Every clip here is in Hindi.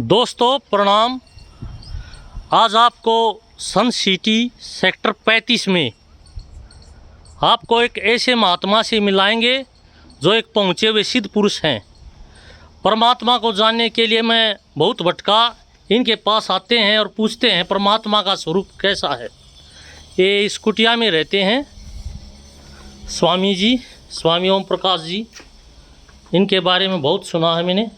दोस्तों प्रणाम। आज आपको सन सिटी सेक्टर 35 में आपको एक ऐसे महात्मा से मिलाएंगे जो एक पहुँचे हुए सिद्ध पुरुष हैं। परमात्मा को जानने के लिए मैं बहुत भटका, इनके पास आते हैं और पूछते हैं परमात्मा का स्वरूप कैसा है। ये इस कुटिया में रहते हैं स्वामी जी, स्वामी ओम प्रकाश जी। इनके बारे में बहुत सुना है मैंने।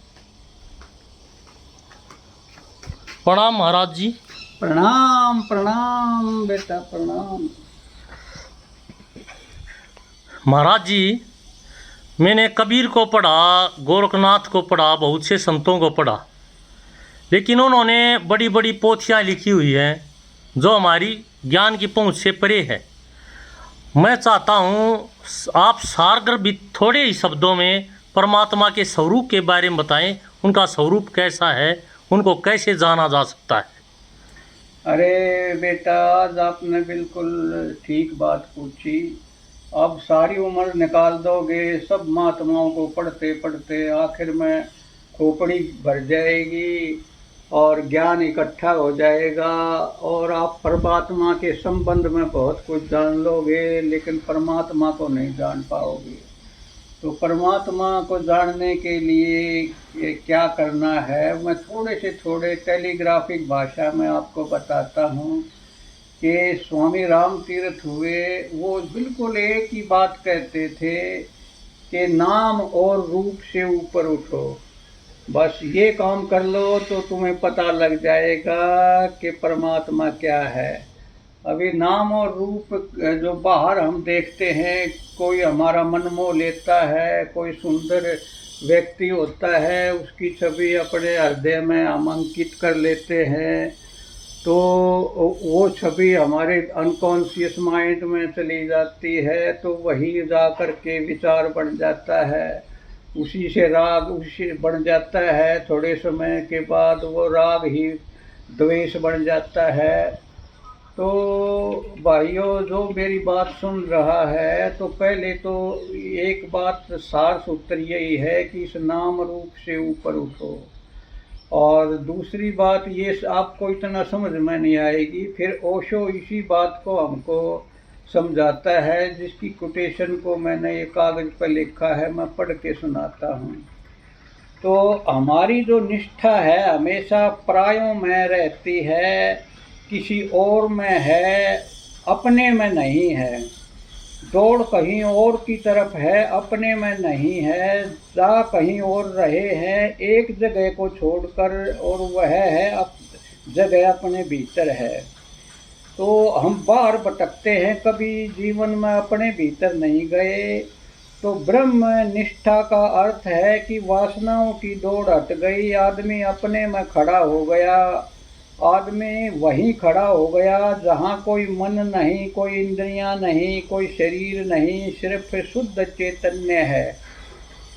प्रणाम महाराज जी। प्रणाम प्रणाम बेटा प्रणाम। महाराज जी, मैंने कबीर को पढ़ा, गोरखनाथ को पढ़ा, बहुत से संतों को पढ़ा, लेकिन उन्होंने बड़ी बड़ी पोथियाँ लिखी हुई हैं जो हमारी ज्ञान की पहुँच से परे है। मैं चाहता हूँ आप सारगर्भित थोड़े ही शब्दों में परमात्मा के स्वरूप के बारे में बताएं। उनका स्वरूप कैसा है, उनको कैसे जाना जा सकता है। अरे बेटा, आज आपने बिल्कुल ठीक बात पूछी। अब सारी उम्र निकाल दोगे सब महात्माओं को पढ़ते पढ़ते, आखिर में खोपड़ी भर जाएगी और ज्ञान इकट्ठा हो जाएगा और आप परमात्मा के संबंध में बहुत कुछ जान लोगे, लेकिन परमात्मा को नहीं जान पाओगे। तो परमात्मा को जानने के लिए क्या करना है, मैं थोड़े टेलीग्राफिक भाषा में आपको बताता हूँ कि स्वामी राम तीर्थ हुए, वो बिल्कुल एक ही बात कहते थे कि नाम और रूप से ऊपर उठो। बस ये काम कर लो तो तुम्हें पता लग जाएगा कि परमात्मा क्या है। अभी नाम और रूप जो बाहर हम देखते हैं, कोई हमारा मन मोह लेता है, कोई सुंदर व्यक्ति होता है, उसकी छवि अपने हृदय में हम अंकित कर लेते हैं, तो वो छवि हमारे अनकॉन्शियस माइंड में चली जाती है, तो वही जा कर के विचार बन जाता है, उसी से राग उसी बन जाता है। थोड़े समय के बाद वो राग ही द्वेष बन जाता है। तो भाइयों, जो मेरी बात सुन रहा है, तो पहले तो एक बात सार सूत्र यही है कि इस नाम रूप से ऊपर उठो। और दूसरी बात ये आपको इतना समझ में नहीं आएगी, फिर ओशो इसी बात को हमको समझाता है, जिसकी कोटेशन को मैंने ये कागज़ पर लिखा है, मैं पढ़ के सुनाता हूँ। तो हमारी जो निष्ठा है हमेशा प्रायों में रहती है, किसी और में है, अपने में नहीं है। दौड़ कहीं और की तरफ है, अपने में नहीं है। जा कहीं और रहे हैं एक जगह को छोड़कर, और वह है जगह अपने भीतर है। तो हम बाहर भटकते हैं, कभी जीवन में अपने भीतर नहीं गए। तो ब्रह्म निष्ठा का अर्थ है कि वासनाओं की दौड़ हट गई, आदमी अपने में खड़ा हो गया। आदमी वहीं खड़ा हो गया जहाँ कोई मन नहीं, कोई इंद्रियां नहीं, कोई शरीर नहीं, सिर्फ शुद्ध चैतन्य है।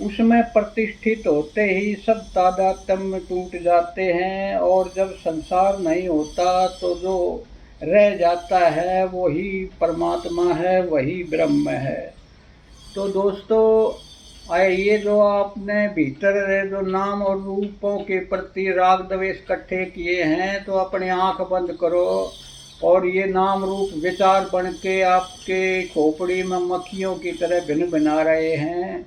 उसमें प्रतिष्ठित होते ही सब तादात्म्य टूट जाते हैं, और जब संसार नहीं होता तो जो रह जाता है वही परमात्मा है, वही ब्रह्म है। तो दोस्तों, ये जो आपने भीतर जो नाम और रूपों के प्रति राग द्वेष इकट्ठे किए हैं, तो अपनी आंख बंद करो और ये नाम रूप विचार बन के आपके खोपड़ी में मक्खियों की तरह भिन भिना रहे हैं।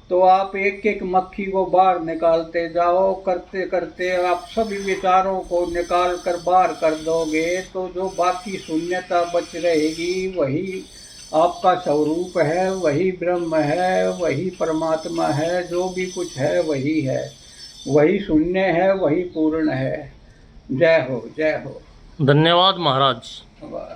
तो आप एक एक मक्खी को बाहर निकालते जाओ, करते करते आप सभी विचारों को निकाल कर बाहर कर दोगे, तो जो बाकी शून्यता बच रहेगी वही आपका स्वरूप है, वही ब्रह्म है, वही परमात्मा है। जो भी कुछ है वही है, वही शून्य है, वही पूर्ण है। जय हो, जय हो। धन्यवाद महाराज। वाह।